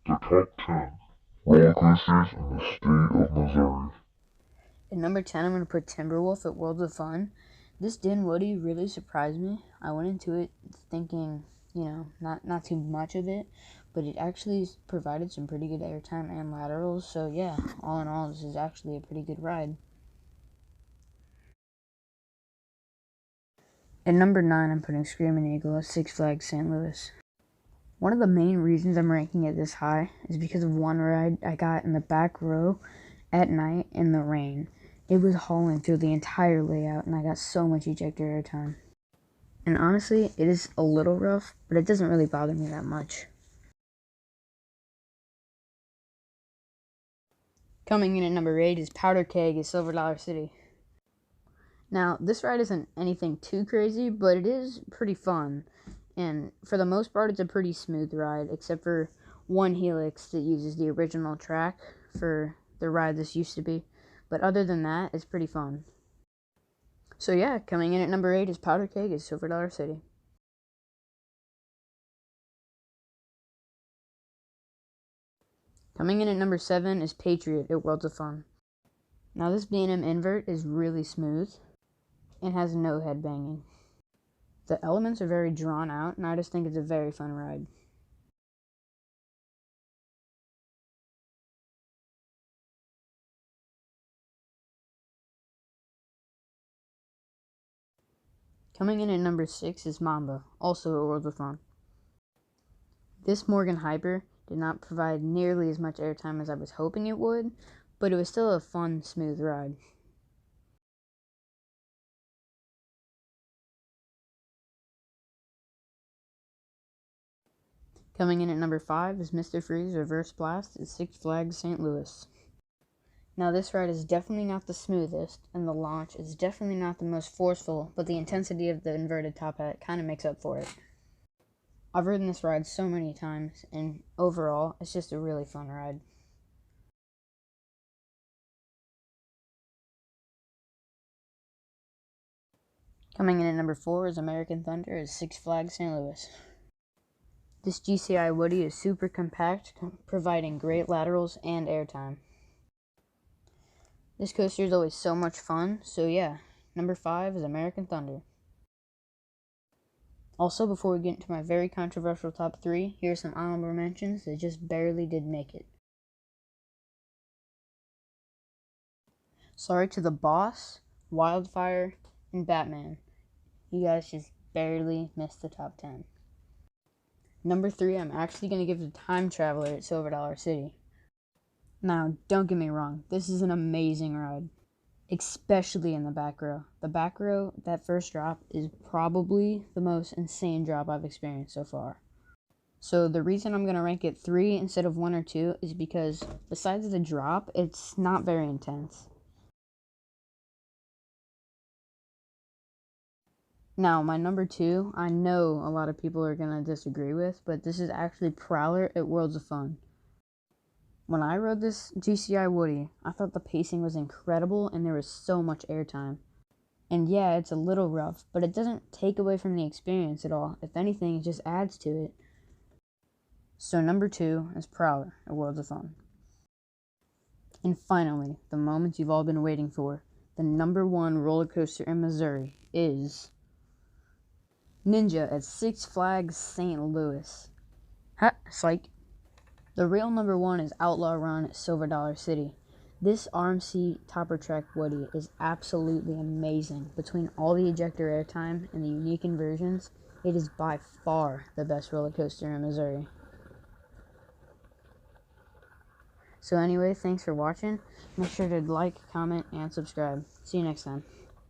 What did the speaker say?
the top 10 roller coasters in the state of Missouri. At number 10, I'm going to put Timberwolf at Worlds of Fun. This Dinwiddie really surprised me. I went into it thinking, not too much of it, but it actually provided some pretty good airtime and laterals. So yeah, all in all, this is actually a pretty good ride. At number 9, I'm putting Screaming Eagle at Six Flags St. Louis. One of the main reasons I'm ranking it this high is because of one ride I got in the back row at night in the rain. It was hauling through the entire layout, and I got so much ejector airtime. And honestly, it is a little rough, but it doesn't really bother me that much. Coming in at number 8 is Powder Keg at Silver Dollar City. Now, this ride isn't anything too crazy, but it is pretty fun. And for the most part, it's a pretty smooth ride, except for one helix that uses the original track for the ride this used to be. But other than that, it's pretty fun. So yeah, coming in at number 8 is Powder Keg at Silver Dollar City. Coming in at number 7 is Patriot at Worlds of Fun. Now this B&M invert is really smooth and has no headbanging. The elements are very drawn out, and I just think it's a very fun ride. Coming in at number 6 is Mamba, also at Worlds of Fun. This Morgan Hyper did not provide nearly as much airtime as I was hoping it would, but it was still a fun, smooth ride. Coming in at number 5 is Mr. Freeze Reverse Blast at Six Flags St. Louis. Now this ride is definitely not the smoothest, and the launch is definitely not the most forceful, but the intensity of the inverted top hat kind of makes up for it. I've ridden this ride so many times, and overall, it's just a really fun ride. Coming in at number 4 is American Thunder at Six Flags St. Louis. This GCI Woody is super compact, providing great laterals and airtime. This coaster is always so much fun, so yeah, number 5 is American Thunder. Also, before we get into my very controversial top 3, here are some honorable mentions that just barely did make it. Sorry to the Boss, Wildfire, and Batman. You guys just barely missed the top 10. Number 3, I'm actually going to give to Time Traveler at Silver Dollar City. Now, don't get me wrong, this is an amazing ride, especially in the back row. The back row, that first drop, is probably the most insane drop I've experienced so far. So the reason I'm going to rank it 3 instead of 1 or 2 is because besides the drop, it's not very intense. Now, my number 2, I know a lot of people are going to disagree with, but this is actually Prowler at Worlds of Fun. When I rode this GCI Woody, I thought the pacing was incredible and there was so much airtime. And yeah, it's a little rough, but it doesn't take away from the experience at all. If anything, it just adds to it. So number 2 is Prowler at Worlds of Fun. And finally, the moment you've all been waiting for, the number 1 roller coaster in Missouri is Ninja at Six Flags St. Louis. Ha, psych. The real number 1 is Outlaw Run at Silver Dollar City. This RMC Topper Trek Woody is absolutely amazing. Between all the ejector airtime and the unique inversions, it is by far the best roller coaster in Missouri. So anyway, thanks for watching. Make sure to like, comment, and subscribe. See you next time.